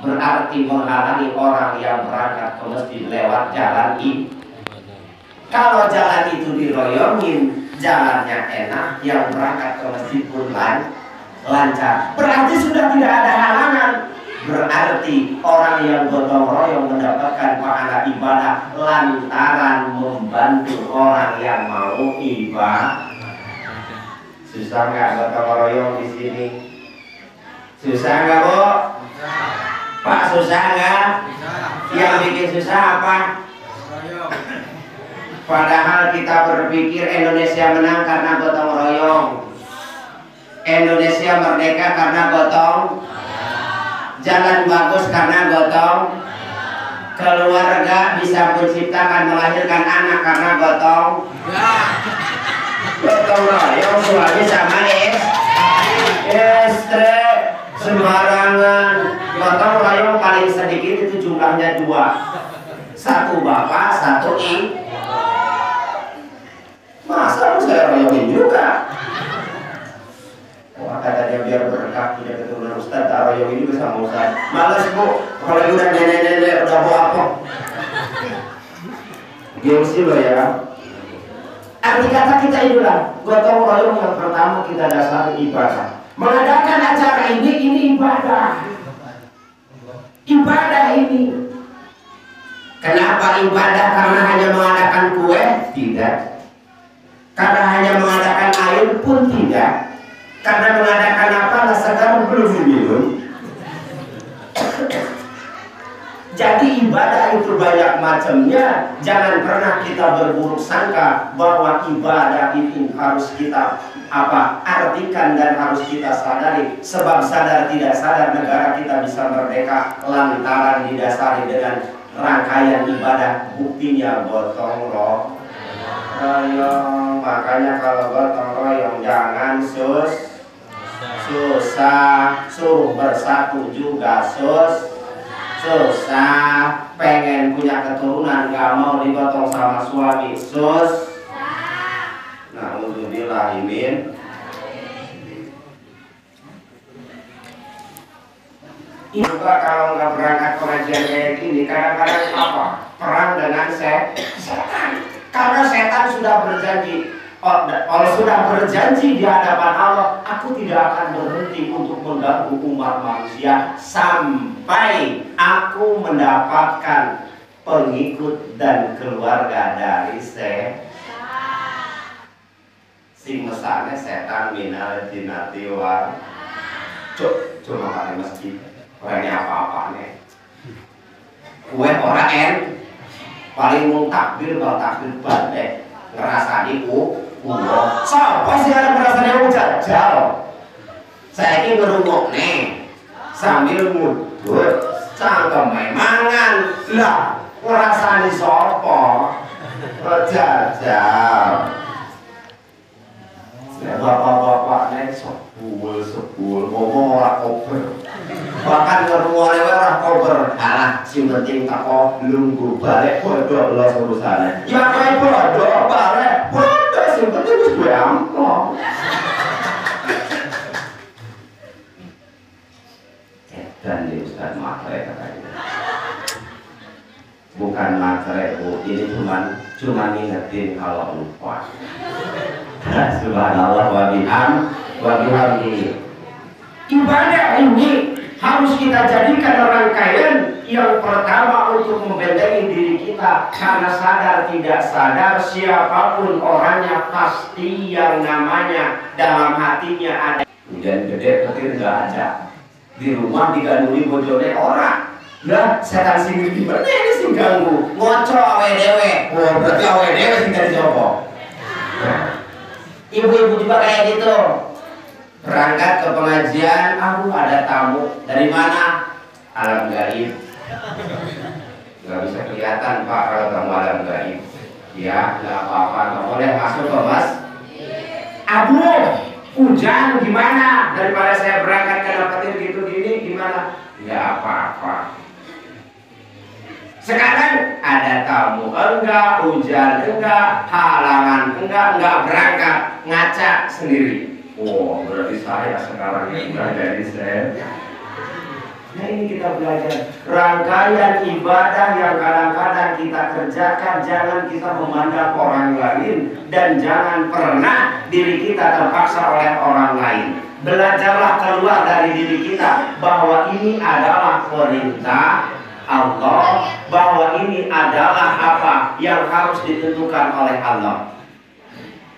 berarti menghalangi orang yang berangkat ke masjid lewat jalan ini. Kalau jalan itu diroyongin, jalannya enak, yang berangkat ke masjid pun lancar, berarti sudah tidak ada halangan. Berarti orang yang gotong royong mendapatkan pahala ibadah lantaran membantu orang yang mau ibadah. Susah nggak gotong royong di sini? Susah nggak, Bu? Pak, susah nggak? Yang bikin susah apa? Padahal kita berpikir Indonesia menang karena gotong royong, Indonesia merdeka karena gotong, jalan bagus karena gotong, keluarga bisa menciptakan melahirkan anak karena gotong royong, suami sama istri sembarangan. Gotong royong paling sedikit itu jumlahnya 2, 1 bapak, 1 ibu. Masa harus saya royongin juga? Wah, katanya biar berkah punya keturunan Ustaz, tak royongin juga sama Ustaz. Males, Bu, kalau udah nenek-nenek udah bawa apa? Gengsi loh ya. Arti kata kita itulah gotong royong yang pertama kita dasari ibadah. Mengadakan acara ini ibadah. Ibadah ini. Kenapa ibadah? Karena hanya mengadakan kue? Tidak. Karena hanya mengadakan air pun tidak. Karena mengadakan apa? Sekarang belum diminum. Jadi ibadah itu banyak macamnya. Jangan pernah kita berburuk sangka bahwa ibadah itu harus kita artikan dan harus kita sadari. Sebab sadar tidak sadar negara kita bisa merdeka lantaran didasari dengan rangkaian ibadah. Buktinya gotong royong. Makanya kalau gotong royong jangan susah, suruh bersatu juga susah, pengen punya keturunan gak mau digotong sama suami Na'udzubillah min. Juga kalau nggak berangkat pengajian kayak gini, kadang-kadang perang dengan setan. Karena setan sudah berjanji, kalau sudah berjanji di hadapan Allah, aku tidak akan berhenti untuk mengganggu umat manusia sampai aku mendapatkan pengikut dan keluarga dari sing mesane setan minal jinnati wal. Cuma kali masjid orangnya apa-apa nih. Kue orang paling mau takbir kalau takbir bandek ngerasa di siapa sih yang merasa dia jajal? Saya ini ngerungok nih sambil ngudut cangkem mangan lah ngerasa di sopo jajal. Bapak-bapak nih sebul ngomong orang kober, bahkan ngerungok lewat orang kober. Alah si penting tak lunggu balik bodoh lo urusannya. Ya kayak bodoh balik bodoh si penting itu gue amplop. Dan di Ustaz matre katanya. Bukan matre, Bu, ini cuma ngingetin kalau lupa. Subhanallah wa bihamdihi. Ibadah ini harus kita jadikan rangkaian yang pertama untuk membentengi diri kita, karena sadar tidak sadar siapapun orangnya pasti yang namanya dalam hatinya ada. Hujan gede petir nggak ada, di rumah diganduli bojone orang. Lah setan sing di mana ini sing ganggu ngoco awe dewe. Oh berarti awe dewe sing dari Jawa. Ibu-ibu juga kayak gitu. Berangkat ke pengajian, ada tamu dari mana? Alam gaib. Gak bisa kelihatan Pak kalau tamu alam gaib. Ya, nggak apa-apa, nggak boleh masuk ke mas. Aduh, hujan gimana? Daripada saya berangkat ke petir gitu gini, gimana? Nggak apa-apa. Sekarang ada tamu, enggak, hujan enggak, halangan enggak berangkat, ngaca sendiri. Wow, berarti saya sekarang ini udah jadi Nah ini kita belajar rangkaian ibadah yang kadang-kadang kita kerjakan. Jangan kita memandang orang lain, dan jangan pernah diri kita terpaksa oleh orang lain. Belajarlah keluar dari diri kita bahwa ini adalah perintah Allah, bahwa ini adalah apa yang harus ditentukan oleh Allah.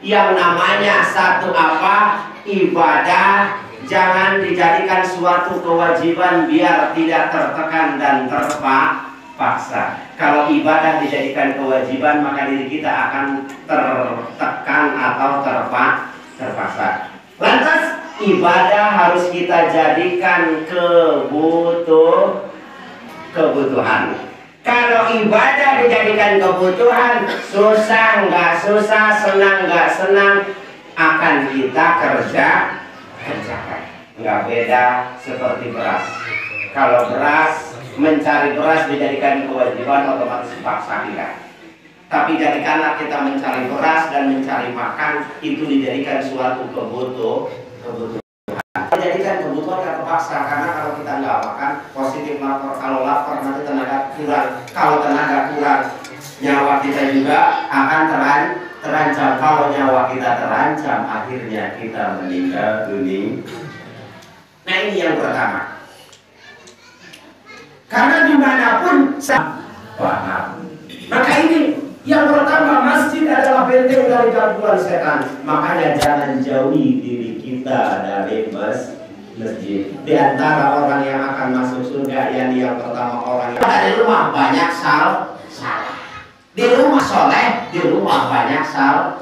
Yang namanya satu apa? Ibadah. Jangan dijadikan suatu kewajiban biar tidak tertekan dan terpaksa. Kalau ibadah dijadikan kewajiban, maka diri kita akan tertekan atau terpaksa. Lantas ibadah harus kita jadikan kebutuhan. Kalau ibadah dijadikan kebutuhan, susah nggak susah, senang nggak senang, akan kita kerjakan. Nggak beda seperti beras. Kalau beras, mencari beras dijadikan kewajiban, otomatis paksa kita. Tapi jadikanlah kita mencari beras dan mencari makan itu dijadikan suatu kebutuhan. Jadikan kebutuhan yang terpaksa, karena kalau kita nggak makan positif lapar. Kalau lapar nanti tenaga kurang. Kalau tenaga kurang, nyawa kita juga akan terancam. Kalau nyawa kita terancam, akhirnya kita meninggal dunia. Nah ini yang pertama. Karena dimanapun paham. Maka ini yang pertama, masjid adalah benteng dari gangguan setan. Makanya jangan jauhi diri kita dari masjid. Di antara orang yang akan masuk surga, yang pertama orang yang dari rumah banyak salah. Di rumah soleh, di rumah banyak salah.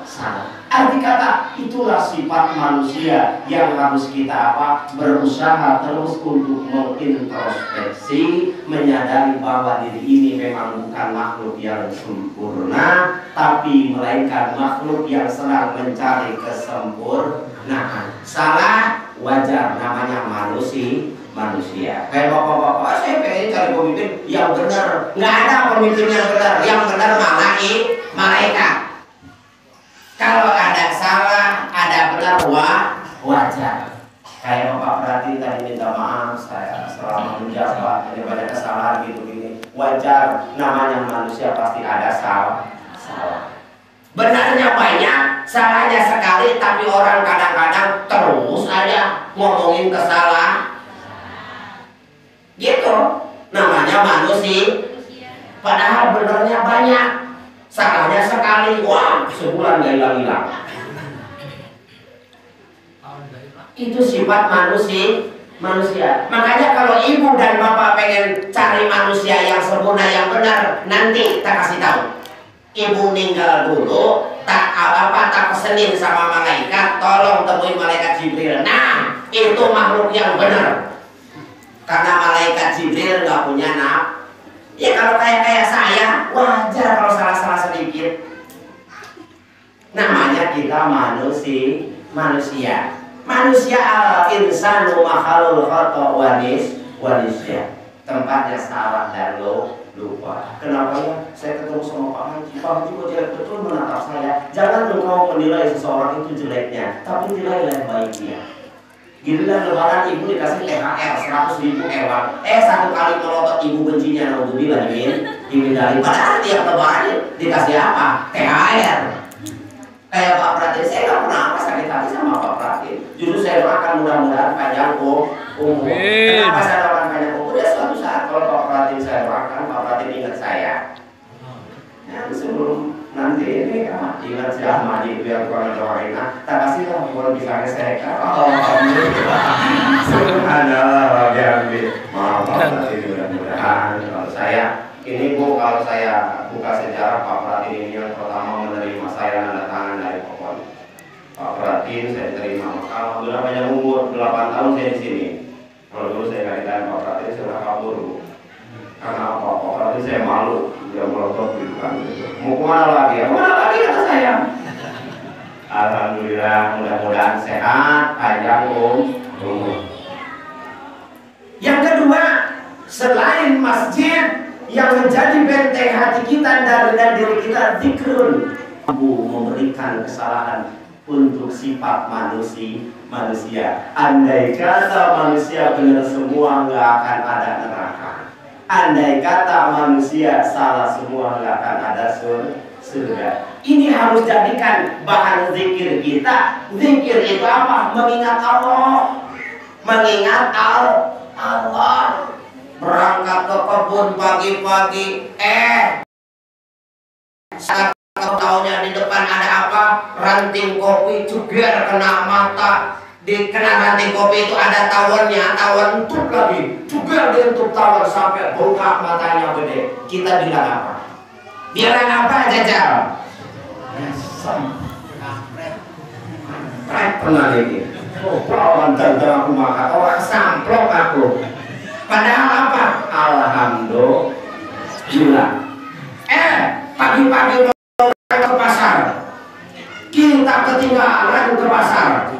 Arti kata itulah sifat manusia yang harus kita berusaha terus untuk mengintrospeksi, menyadari bahwa diri ini memang bukan makhluk yang sempurna, tapi melainkan makhluk yang sedang mencari kesempurnaan. Salah wajar, namanya manusia. Kayak bapak-bapak, saya pengen cari pemimpin yang benar. Nggak ada pemimpin yang benar malah malaikat. Kalau ada salah, ada benar, wajar. Kayak bapak berarti tadi minta maaf, saya selama menjabat ini banyak kesalahan gitu-gini. Wajar, namanya manusia pasti ada salah. Benarnya banyak, salahnya sekali, tapi orang kadang-kadang terus aja ngomongin kesalahan. Gitu, namanya manusia. Padahal benarnya banyak, salahnya sekali, wah sebulan gak hilang-hilang. Itu sifat manusia. Makanya kalau ibu dan bapak pengen cari manusia yang sempurna, yang benar, nanti tak kasih tahu. Ibu meninggal dulu, tak pesenin sama malaikat, tolong temui malaikat Jibril. Nah, itu makhluk yang benar. Karena malaikat Jibril nggak punya nafsu. Ya kalau kayak saya, wajar kalau salah-salah sedikit. Namanya kita manusia. Manusia al-insanu makhluk khata' wanisya. Tempatnya salah dan lupa. Kenapa ya? Saya ketemu sama Pak Haji. Pak Haji kok jelek betul menatap saya. Jangan engkau menilai seseorang itu jeleknya, tapi nilailah baiknya. Giliran lebaran ibu dikasih THR 100.000 ewan. Satu kali melotot ibu bencinya, naudzubillah dimindari. Padahal tiap lebaran dikasih apa? THR. Kayak Pak Pratin, saya nggak pernah sakit hati sama Pak Pratin. Justru saya doakan mudah-mudahan panjang umur. Kenapa saya doakan panjang umur? Ya suatu saat kalau Pak Pratin saya doakan, Pak Pratin ingat saya. Ya sebelum nanti ini ingat si Ahmad itu yang kurang doain. Tak kasihlah kalau bisa saya. Subhanallah, maaf Pak Pratin, mudah-mudahan kalau saya. Ini Bu, kalau saya buka sejarah Pak Pratin ini yang pertama menerima saya tanda tangan dari Pokon. Pak Pratin saya terima, alhamdulillah banyak umur, 8 tahun saya di sini. Kalau dulu saya nggak ditanya Pak Pratin, saya sudah kabur Bu. Karena apa? Pak Pratin saya malu, dia melotot gitu kan. Mau kemana lagi? Kemana lagi kata saya? Alhamdulillah, mudah-mudahan sehat, panjang umur. Yang kedua, selain masjid yang menjadi benteng hati kita dan diri kita, zikrun. Ibu memberikan kesalahan, untuk sifat manusia. Andai kata manusia benar semua, nggak akan ada neraka. Andai kata manusia salah semua, nggak akan ada surga. Ini harus jadikan bahan zikir kita. Zikir itu apa? Mengingat Allah. Mengingat Allah. Berangkat ke kebun pagi-pagi, taunya di depan ada apa? Ranting kopi jeger kena mata. Di kena ranting kopi itu ada tawonnya, tawon entuk lagi, juga dientuk tawon sampai bengkak matanya gede. Kita bilang apa? Bilang apa, Jajal? Pernah ini. Oh, perawan tentang aku makan orang samplok aku. Padahal apa? Alhamdulillah. Pagi-pagi ke pasar, kita ketinggalan ke pasar.